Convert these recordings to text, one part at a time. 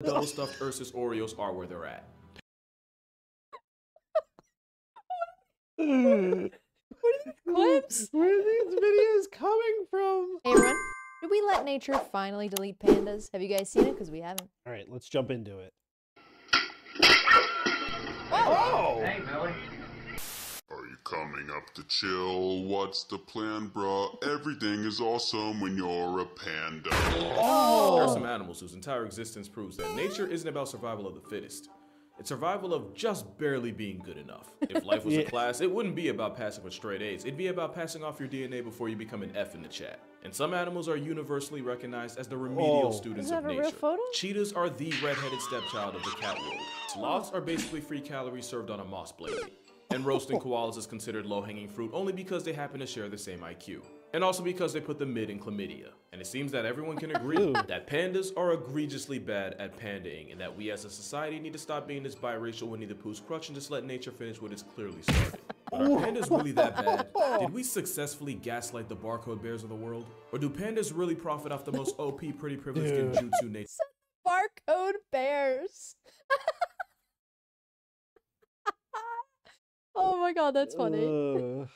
Double stuffed Ursus Oreos are where they're at. What are these clips? Where are these videos coming from? Hey everyone, did we let nature finally delete pandas? Have you guys seen it? Because we haven't. All right, let's jump into it. Oh! Hey, Billy. Are you coming up to chill? What's the plan, bruh? Everything is awesome when you're a panda. There are some animals whose entire existence proves that nature isn't about survival of the fittest. It's survival of just barely being good enough. If life was a class, it wouldn't be about passing with straight A's. It'd be about passing off your DNA before you become an F in the chat. And some animals are universally recognized as the remedial students of nature. Cheetahs are the red-headed stepchild of the cat world. Sloths are basically free calories served on a moss blade. And roasting koalas is considered low-hanging fruit only because they happen to share the same IQ. And also because they put the mid in chlamydia. And it seems that everyone can agree that pandas are egregiously bad at pandaing, and that we as a society need to stop being this biracial Winnie the Pooh's crutch and just let nature finish what it's clearly started. But are pandas really that bad? Did we successfully gaslight the barcode bears of the world? Or do pandas really profit off the most OP pretty privileged genjutsu nature? Barcode bears. Oh my god, that's funny.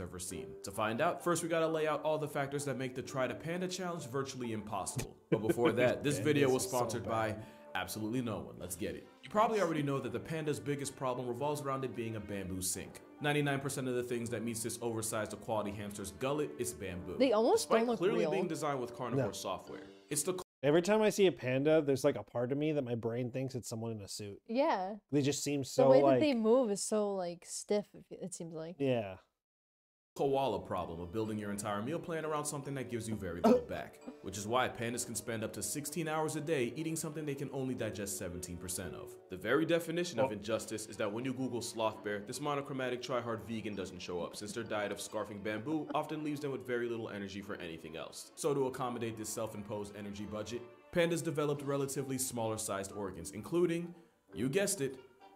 Ever seen. To find out, first we gotta lay out all the factors that make the Try to Panda challenge virtually impossible. But before that, this video was sponsored by absolutely no one. Let's get it. You probably already know that the panda's biggest problem revolves around it being a bamboo sink. 99% of the things that meets this oversized equality hamster's gullet is bamboo. They almost Despite don't look clearly real. being designed with carnivore software. It's the Every time I see a panda, there's like a part of me that my brain thinks it's someone in a suit. Yeah. They just seem so the way like... that they move is so like stiff, it seems like. Yeah. koala problem of building your entire meal plan around something that gives you very little back, which is why pandas can spend up to 16 hours a day eating something they can only digest 17% of. The very definition of injustice is that when you Google sloth bear, this monochromatic try-hard vegan doesn't show up, since their diet of scarfing bamboo often leaves them with very little energy for anything else. So to accommodate this self-imposed energy budget, pandas developed relatively smaller sized organs, including, you guessed it,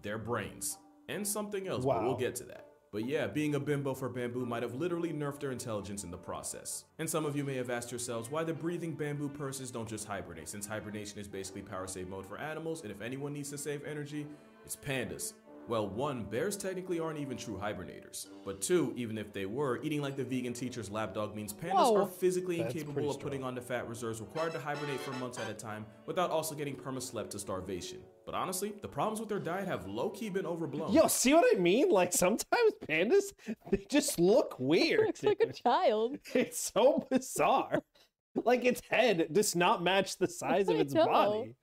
their brains, and something else, but we'll get to that. But yeah, being a bimbo for bamboo might have literally nerfed their intelligence in the process. And some of you may have asked yourselves why the breathing bamboo purses don't just hibernate, since hibernation is basically power save mode for animals, and if anyone needs to save energy, it's pandas. Well, one, bears technically aren't even true hibernators. But two, even if they were, eating like the vegan teacher's lapdog means pandas are physically incapable of putting on the fat reserves required to hibernate for months at a time without also getting perma-slept to starvation. But honestly, the problems with their diet have low-key been overblown. Yo, see what I mean? Like, sometimes pandas, they just look weird. Looks like a child. It's so bizarre. Like, its head does not match the size of its body.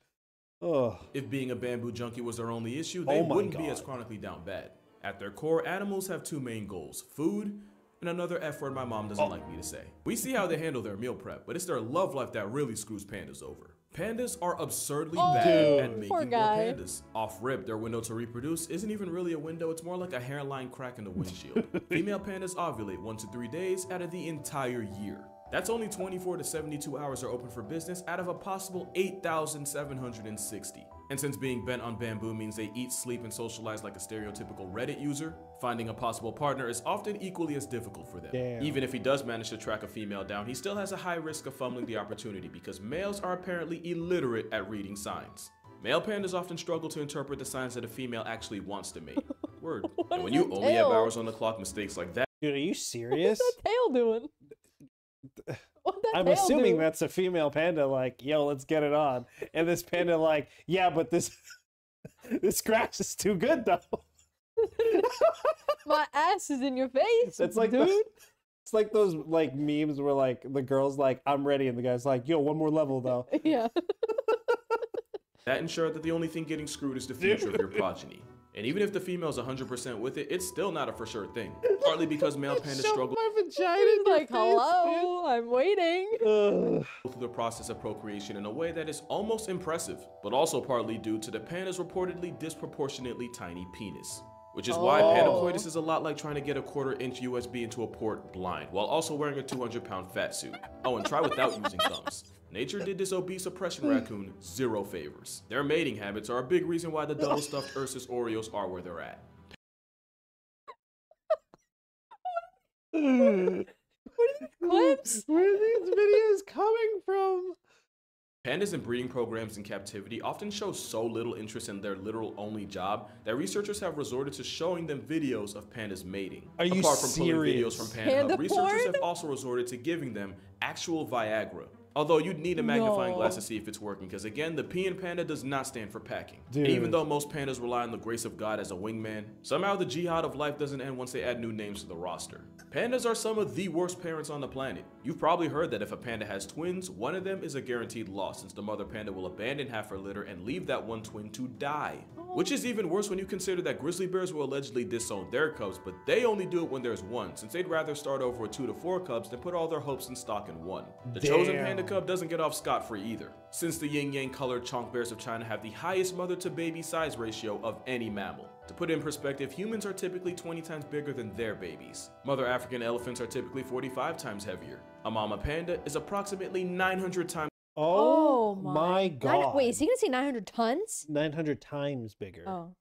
Oh. If being a bamboo junkie was their only issue, they wouldn't be as chronically down bad. At their core, animals have two main goals: food, and another F word my mom doesn't like me to say. We see how they handle their meal prep, but it's their love life that really screws pandas over. Pandas are absurdly bad at making more pandas. Off rip, their window to reproduce isn't even really a window, it's more like a hairline crack in the windshield. Female pandas ovulate 1 to 3 days out of the entire year. That's only 24 to 72 hours are open for business out of a possible 8,760. And since being bent on bamboo means they eat, sleep, and socialize like a stereotypical Reddit user, finding a possible partner is often equally as difficult for them. Even if he does manage to track a female down, he still has a high risk of fumbling the opportunity because males are apparently illiterate at reading signs. Male pandas often struggle to interpret the signs that a female actually wants to mate. Word. And when you only have hours on the clock, mistakes like that. Dude, are you serious? What's that tail doing? I'm assuming that's a female panda like, yo, let's get it on. And this panda like, yeah, but this grass is too good though. My ass is in your face. It's like, dude. It's like those like memes where like the girl's like, I'm ready, and the guy's like, yo, one more level though. Yeah. That ensured that the only thing getting screwed is the future of your progeny. And even if the female's 100% with it, it's still not a for sure thing. Partly because male pandas struggle like, hello, I'm waiting. Through the process of procreation in a way that is almost impressive, but also partly due to the panda's reportedly disproportionately tiny penis. Which is why pandacoitus is a lot like trying to get a 1/4-inch USB into a port blind, while also wearing a 200-pound fat suit. Oh, and try without using thumbs. Nature did this obese oppression raccoon 0 favors. Their mating habits are a big reason why the double stuffed Ursus Oreos are where they're at. What are these clips? Where are these videos coming from? Pandas in breeding programs in captivity often show so little interest in their literal only job that researchers have resorted to showing them videos of pandas mating. Are you Apart from pulling serious? videos from Panda Panda Hub, researchers porn? have also resorted to giving them actual Viagra. Although you'd need a magnifying No. glass to see if it's working, because again, the P in panda does not stand for packing. Dude. And even though most pandas rely on the grace of God as a wingman, somehow the jihad of life doesn't end once they add new names to the roster. Pandas are some of the worst parents on the planet. You've probably heard that if a panda has twins, one of them is a guaranteed loss, since the mother panda will abandon half her litter and leave that one twin to die. Which is even worse when you consider that grizzly bears will allegedly disown their cubs, but they only do it when there's one, since they'd rather start over with 2 to 4 cubs than put all their hopes and stock in one. The chosen panda cub doesn't get off scot-free either, since the yin-yang colored chonk bears of China have the highest mother-to-baby size ratio of any mammal. To put it in perspective, humans are typically 20 times bigger than their babies. Mother African elephants are typically 45 times heavier. A mama panda is approximately 900 times Oh my god. Wait, is he gonna say 900 tons? 900 times bigger. Oh.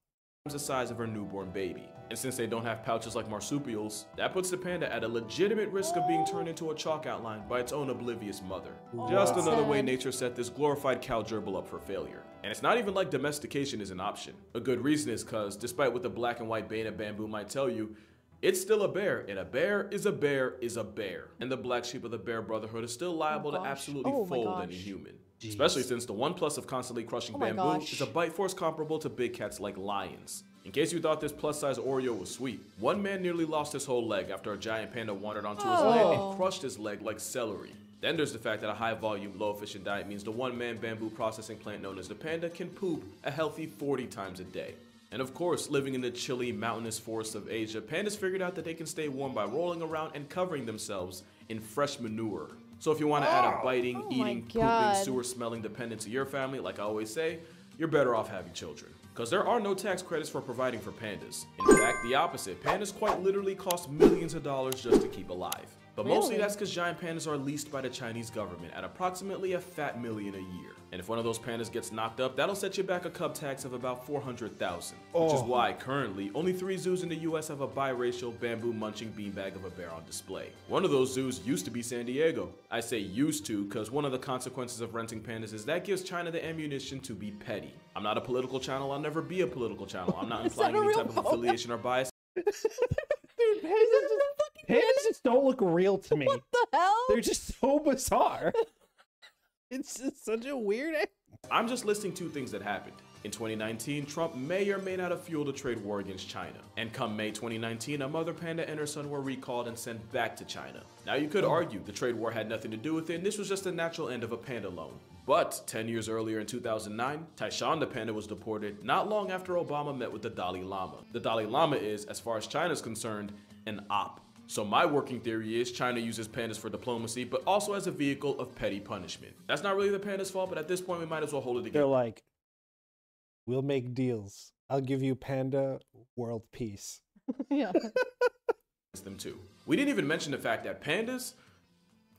the size of her newborn baby. And since they don't have pouches like marsupials, that puts the panda at a legitimate risk of being turned into a chalk outline by its own oblivious mother. Just that's another way sad. nature set this glorified cow gerbil up for failure. And it's not even like domestication is an option. A good reason is cause, despite what the black and white beta bamboo might tell you, it's still a bear, and a bear is a bear is a bear. And the black sheep of the bear brotherhood is still liable to absolutely fold any human. Jeez. Especially since the one plus of constantly crushing bamboo is a bite force comparable to big cats like lions. In case you thought this plus-size Oreo was sweet, one man nearly lost his whole leg after a giant panda wandered onto his land and crushed his leg like celery. Then there's the fact that a high-volume, low-efficient diet means the one-man bamboo processing plant known as the panda can poop a healthy 40 times a day. And of course, living in the chilly, mountainous forests of Asia, pandas figured out that they can stay warm by rolling around and covering themselves in fresh manure. So if you want to add a biting, eating, pooping, sewer-smelling dependent to your family, like I always say, you're better off having children. Because there are no tax credits for providing for pandas. In fact, the opposite. Pandas quite literally cost millions of dollars just to keep alive. But mostly that's because giant pandas are leased by the Chinese government at approximately a fat million a year. And if one of those pandas gets knocked up, that'll set you back a cub tax of about 400,000. Which is why, currently, only 3 zoos in the US have a biracial, bamboo-munching beanbag of a bear on display. One of those zoos used to be San Diego. I say used to because one of the consequences of renting pandas is that gives China the ammunition to be petty. I'm not a political channel, I'll never be a political channel. I'm not implying any type of affiliation or bias. Dude, pandas just don't look real to me. What the hell? They're just so bizarre. It's just such a weird. I'm just listing 2 things that happened. In 2019, Trump may or may not have fueled a trade war against China. And come May 2019, a mother panda and her son were recalled and sent back to China. Now you could argue the trade war had nothing to do with it and this was just the natural end of a panda loan. But 10 years earlier in 2009, Taishan the panda was deported not long after Obama met with the Dalai Lama. The Dalai Lama is, as far as China's concerned, an op. So my working theory is China uses pandas for diplomacy, but also as a vehicle of petty punishment. That's not really the panda's fault, but at this point we might as well hold it together. They're like, we'll make deals. I'll give you panda, world peace. Yeah. Them too. We didn't even mention the fact that pandas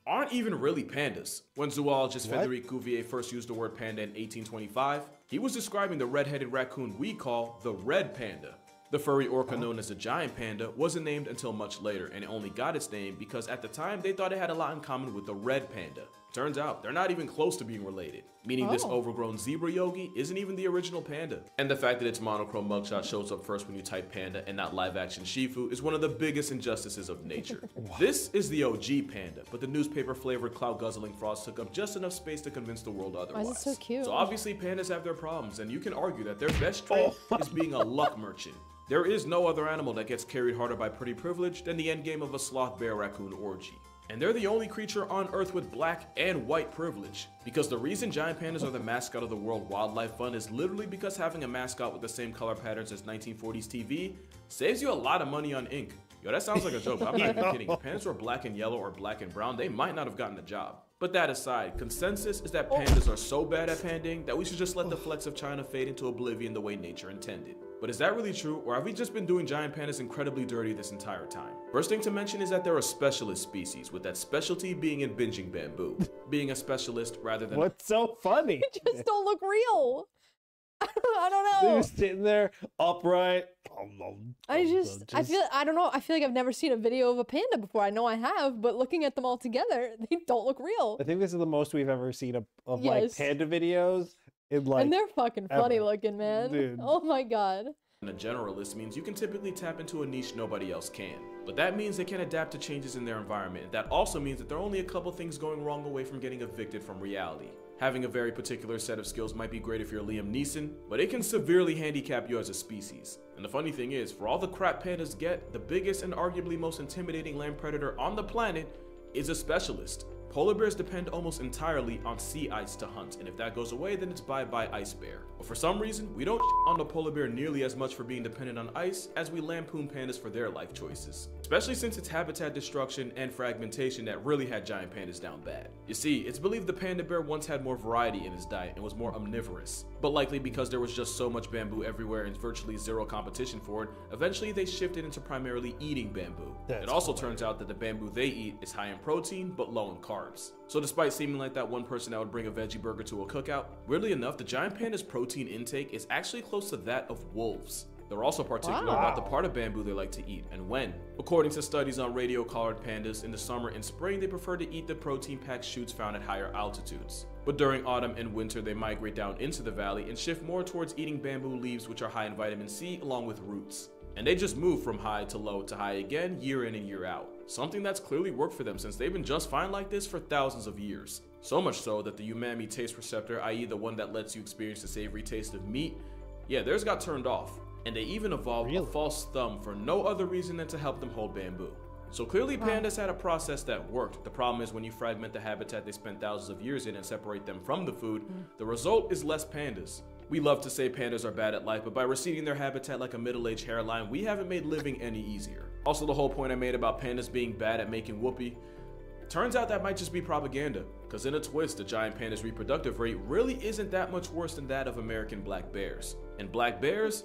aren't even really pandas. When zoologist Frédéric Cuvier first used the word panda in 1825, he was describing the red-headed raccoon we call the red panda. The furry orca known as the giant panda wasn't named until much later, and it only got its name because at the time they thought it had a lot in common with the red panda. Turns out they're not even close to being related, meaning this overgrown zebra yogi isn't even the original panda. And the fact that its monochrome mugshot shows up first when you type panda and not live action Shifu is one of the biggest injustices of nature. This is the OG panda, but the newspaper flavored cloud guzzling frauds took up just enough space to convince the world otherwise. Why is it so cute? So obviously pandas have their problems, and you can argue that their best trait is being a luck merchant. There is no other animal that gets carried harder by pretty privilege than the endgame of a sloth bear raccoon orgy. And they're the only creature on Earth with black and white privilege. Because the reason giant pandas are the mascot of the World Wildlife Fund is literally because having a mascot with the same color patterns as 1940s TV saves you a lot of money on ink. Yo, that sounds like a joke, but I'm not even kidding. If pandas were black and yellow or black and brown, they might not have gotten the job. But that aside, consensus is that pandas are so bad at pandaing that we should just let the flex of China fade into oblivion the way nature intended. But is that really true, or have we just been doing giant pandas incredibly dirty this entire time? First thing to mention is that they're a specialist species, with that specialty being in binging bamboo. Being a specialist rather than— What's so funny? They just don't look real. I don't know. They're just sitting there upright. I don't know. I feel like I've never seen a video of a panda before. I know I have, but looking at them all together, they don't look real. I think this is the most we've ever seen of Yes. like panda videos. And they're fucking funny ever. looking, man. Dude. Oh my god. And a generalist means you can typically tap into a niche nobody else can. But that means they can adapt to changes in their environment. And that also means that they're only a couple things going wrong away from getting evicted from reality. Having a very particular set of skills might be great if you're Liam Neeson, but it can severely handicap you as a species. And the funny thing is, for all the crap pandas get, the biggest and arguably most intimidating land predator on the planet is a specialist. Polar bears depend almost entirely on sea ice to hunt, and if that goes away, then it's bye-bye ice bear. But for some reason, we don't on the polar bear nearly as much for being dependent on ice as we lampoon pandas for their life choices. Especially since it's habitat destruction and fragmentation that really had giant pandas down bad. You see, it's believed the panda bear once had more variety in his diet and was more omnivorous. But likely because there was just so much bamboo everywhere and virtually zero competition for it, eventually they shifted into primarily eating bamboo. It also turns out that the bamboo they eat is high in protein but low in carbs. So despite seeming like that one person that would bring a veggie burger to a cookout, weirdly enough, the giant panda's protein intake is actually close to that of wolves. They're also particular about the part of bamboo they like to eat and when. According to studies on radio-collared pandas, in the summer and spring they prefer to eat the protein-packed shoots found at higher altitudes. But during autumn and winter they migrate down into the valley and shift more towards eating bamboo leaves, which are high in vitamin C along with roots. And they just move from high to high again, year in and year out. Something that's clearly worked for them since they've been just fine like this for thousands of years. So much so that the umami taste receptor, i.e. the one that lets you experience the savory taste of meat, yeah, theirs got turned off. And they even evolved a false thumb for no other reason than to help them hold bamboo. So clearly pandas had a process that worked. The problem is when you fragment the habitat they spent thousands of years in and separate them from the food, the result is less pandas. We love to say pandas are bad at life, but by receding their habitat like a middle-aged hairline, we haven't made living any easier. Also, the whole point I made about pandas being bad at making whoopee, turns out that might just be propaganda, because in a twist, the giant panda's reproductive rate really isn't that much worse than that of American black bears. And black bears,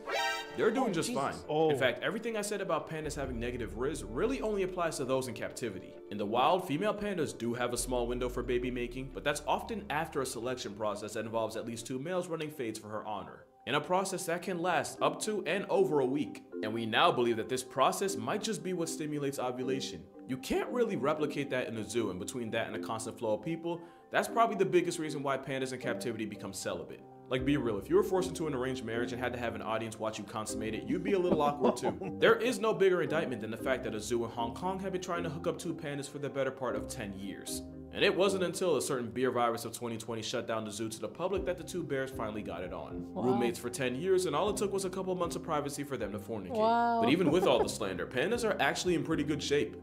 they're doing just fine. In fact, everything I said about pandas having negative riz really only applies to those in captivity. In the wild, female pandas do have a small window for baby making, but that's often after a selection process that involves at least 2 males running fades for her honor. In a process that can last up to and over a week. And we now believe that this process might just be what stimulates ovulation. You can't really replicate that in a zoo, and between that and a constant flow of people, that's probably the biggest reason why pandas in captivity become celibate. Like, be real, if you were forced into an arranged marriage and had to have an audience watch you consummate it, you'd be a little awkward too. There is no bigger indictment than the fact that a zoo in Hong Kong had been trying to hook up 2 pandas for the better part of 10 years. And it wasn't until a certain beer virus of 2020 shut down the zoo to the public that the 2 bears finally got it on. Roommates for 10 years, and all it took was a couple months of privacy for them to fornicate. But even with all the slander, pandas are actually in pretty good shape.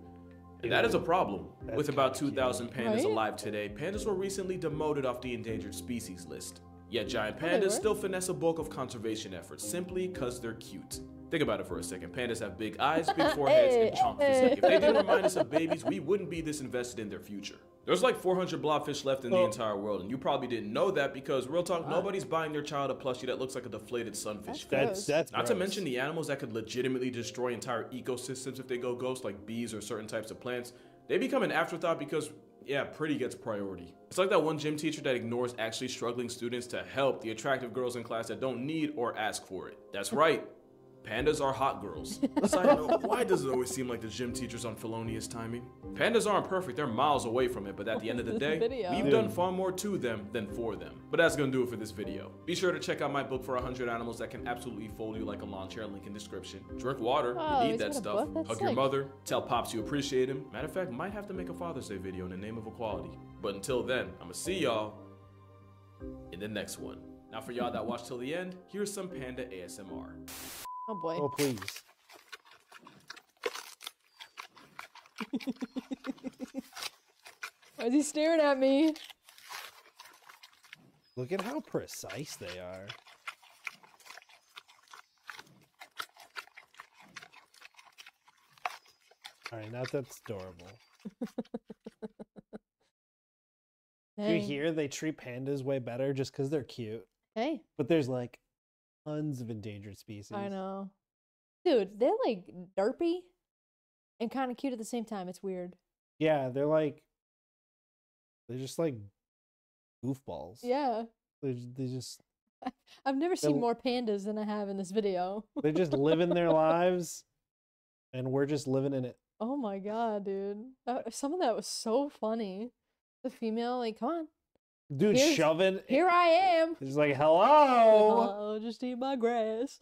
And that is a problem. With about 2,000 pandas alive today, pandas were recently demoted off the endangered species list. Yet giant pandas still finesse a bulk of conservation efforts simply because they're cute. Think about it for a second. Pandas have big eyes, big foreheads, and chonk physique. If they didn't remind us of babies, we wouldn't be this invested in their future. There's like 400 blobfish left in the entire world, and you probably didn't know that because, real talk, nobody's buying their child a plushie that looks like a deflated sunfish. That's Not to mention the animals that could legitimately destroy entire ecosystems if they go ghost, like bees or certain types of plants. They become an afterthought because, yeah, pretty gets priority. It's like that one gym teacher that ignores actually struggling students to help the attractive girls in class that don't need or ask for it. That's right. Pandas are hot girls. Side note, why does it always seem like the gym teacher's on felonious timing? Pandas aren't perfect, they're miles away from it, but at the end of the day, we've done far more to them than for them. But that's gonna do it for this video. Be sure to check out my book for 100 animals that can absolutely fold you like a lawn chair, link in description. Drink water, you need that stuff. Hug your mother, tell pops you appreciate him. Matter of fact, might have to make a Father's Day video in the name of equality. But until then, I'ma see y'all in the next one. Now for y'all that watched till the end, here's some panda ASMR. Oh boy. Oh, please. Why is he staring at me? Look at how precise they are. Alright, now that's adorable. Hey. You hear they treat pandas way better just because they're cute. Hey. But there's like tons of endangered species. I know. Dude, they're like derpy and kind of cute at the same time. It's weird. Yeah, they're just like goofballs. Yeah. They just I've never seen more pandas than I have in this video. They're just living their lives, and we're just living in it. Oh my god, dude. Some of that was so funny. The female, like, come on. Dude, shoving. Here I am. He's like, hello. I'll just eat my grass.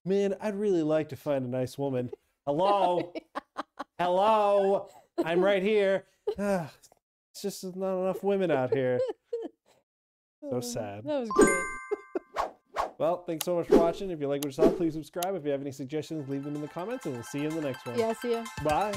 Man, I'd really like to find a nice woman. Hello. Hello. I'm right here. It's just not enough women out here. So sad. That was great. Well, thanks so much for watching. If you like what you saw, please subscribe. If you have any suggestions, leave them in the comments, and we'll see you in the next one. Yeah, see ya. Bye.